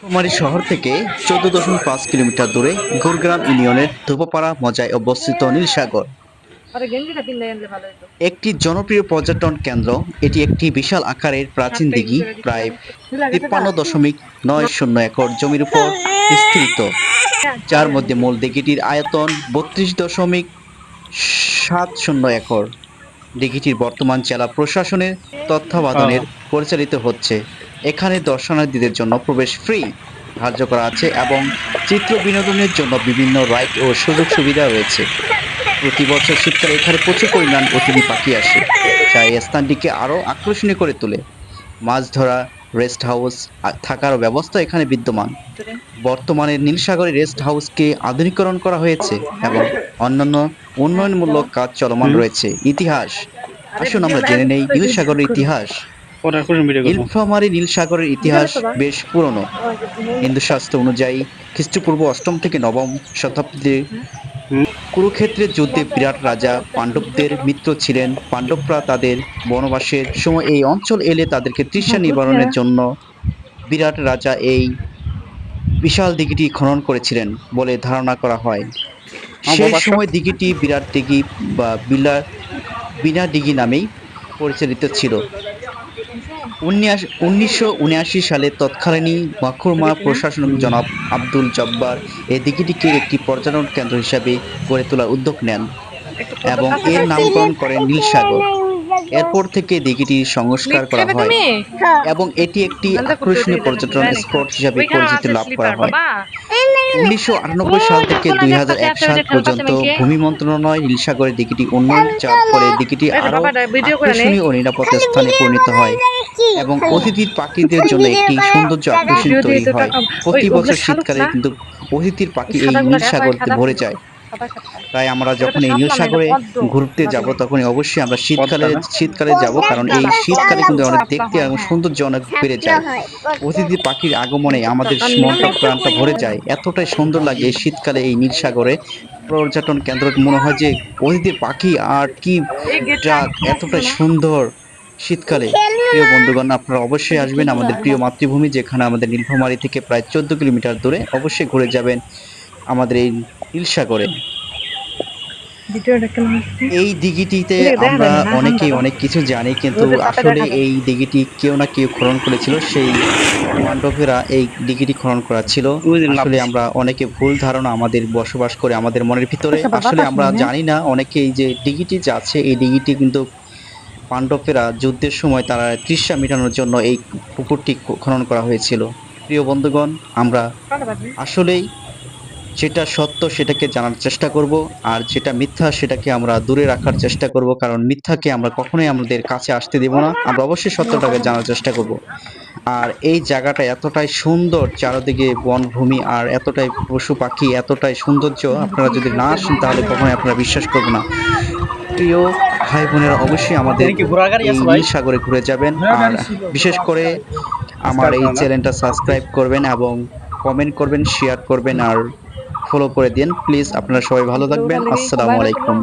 কুমারী শহর থেকে 14.5 কিলোমিটার দূরে গুরগ্রাম ইউনিয়নের ধোপাপাড়া মজায় অবস্থিত নীলসাগর একটি জনপ্রিয় পর্যটন কেন্দ্র। এটি একটি বিশাল আকারের প্রাচীন দিঘি, প্রায় 53.90 একর জমির উপর বিস্তৃত, যার মধ্যে মূল দিঘিটির আয়তন 32.70 একর। দিঘিটির বর্তমান জেলা প্রশাসনের তত্ত্বাবধানে পরিচালিত হচ্ছে। এখানে দর্শনার্থীদের জন্য প্রবেশ ফ্রি ধার্য করা আছে এবং চিত্র বিনোদনের জন্য বিভিন্ন রাইড ও সুযোগ সুবিধা রয়েছে। প্রতি বছর শীতকালে এখানে প্রচুর পরিমাণ অতিথি পাখি আসে, যা এই স্থানটিকে আরও আকর্ষণীয় করে তোলে। মাছ ধরা, রেস্ট হাউস থাকার ব্যবস্থা এখানে বিদ্যমান। বর্তমানে নীলসাগরে রেস্ট হাউসকে আধুনিকরণ করা হয়েছে এবং অন্যান্য উন্নয়নমূলক কাজ চলমান রয়েছে। ইতিহাস, আসুন আমরা জেনে নেই নীলসাগরের ইতিহাস। নীলফামারী নীলসাগরের ইতিহাস বেশ পুরনো। হিন্দু শাস্ত্র অনুযায়ী খ্রিস্টপূর্ব 8ম থেকে 9ম শতাব্দীতে কুরুক্ষেত্রের যুদ্ধে বিরাট রাজা পাণ্ডবদের মিত্র ছিলেন। পাণ্ডবরা তাদের বনবাসের সময় এই অঞ্চল এলে তাদেরকে তৃষ্ণা নিবারণের জন্য বিরাট রাজা এই বিশাল দিঘিটি খনন করেছিলেন বলে ধারণা করা হয়। সেই সময় দিঘিটি বিরাট দিঘি বা বিনা দিঘি নামেই পরিচালিত ছিল। 1979 সালে তৎকালীন মহকুমা প্রশাসক জনাব আব্দুল জব্বার এই দিঘিটিকে একটি পর্যটন কেন্দ্র হিসাবে গড়ে তোলার উদ্যোগ নেন এবং এর নামকরণ করেন নীলসাগর। এরপর থেকে দিঘিটির সংস্কার করা হয় এবং এটি একটি আকর্ষণীয় পর্যটন স্পট হিসাবে পরিচিতি লাভ করা হয়। 1998 সাল থেকে 2001 সাল পর্যন্ত ভূমি মন্ত্রণালয় নীলসাগরের দিঘিটি উন্নয়ন, যার ফলে দিঘিটি আরও আকর্ষণীয় ও নিরাপদ স্থানে পরিণত হয় এবং অতিথির পাখিদের জন্য একটি সৌন্দর্য আকর্ষণ তৈরি হয়। প্রতি বছর শীতকালে কিন্তু অতিথির পাখি এই নীলসাগরতে ভরে যায়। তাই আমরা যখন এই নীলসাগরে ঘুরতে যাব তখন অবশ্যই আমরা শীতকালে যাব, কারণ এই শীতকালে কিন্তু অনেক দেখতে এবং সৌন্দর্য অনেক বেড়ে যায়। অতিথি পাখির আগমনে আমাদের মনটা প্রাণটা ভরে যায়, এতটাই সুন্দর লাগে এই শীতকালে এই নীলসাগরে পর্যটন কেন্দ্র। মনে হয় যে অতিথি পাখি আর কি ডাক, এতটাই সুন্দর শীতকালে। প্রিয় বন্ধুগণ, আপনারা অবশ্যই আসবেন আমাদের প্রিয় মাতৃভূমি, যেখানে আমাদের নীলফামারী থেকে প্রায় 14 কিলোমিটার দূরে। অবশ্যই ঘুরে যাবেন আমাদের এই নীলসাগরে। এই দিঘিটিতে আমরা অনেকেই অনেক কিছু জানি, কিন্তু আসলে এই দিঘিটি কেউ না কেউ খনন করেছিল। সেই পাণ্ডবেরা এই দিঘিটি খনন করা ছিল। আসলে আমরা অনেকে ভুল ধারণা আমাদের বসবাস করে আমাদের মনের ভিতরে। আসলে আমরা জানি না অনেকেই যে দিঘিটি যে আছে, এই দিঘিটি কিন্তু পাণ্ডবেরা যুদ্ধের সময় তারা তৃষ্ণা মেটানোর জন্য এই পুকুরটি খনন করা হয়েছিল। প্রিয় বন্ধুগণ, আমরা আসলেই যেটা সত্য সেটাকে জানার চেষ্টা করব, আর যেটা মিথ্যা সেটাকে আমরা দূরে রাখার চেষ্টা করব, কারণ মিথ্যাকে আমরা কখনোই আমাদের কাছে আসতে দেব না। আমরা অবশ্যই সত্যটাকে জানার চেষ্টা করব। আর এই জায়গাটা এতটাই সুন্দর, চারদিকে বনভূমি আর এতটাই পশু পাখি, এতটাই সৌন্দর্য, আপনারা যদি না আসেন তাহলে কখনোই আপনারা বিশ্বাস করবেন না। প্রিয় ভাই বোনেরা, অবশ্যই আমাদের এই নীলসাগরে ঘুরে যাবেন, আর বিশেষ করে আমার এই চ্যানেলটা সাবস্ক্রাইব করবেন এবং কমেন্ট করবেন, শেয়ার করবেন আর ফলো করে দিন প্লিজ। আপনারা সবাই ভালো থাকবেন। আসসালামু আলাইকুম।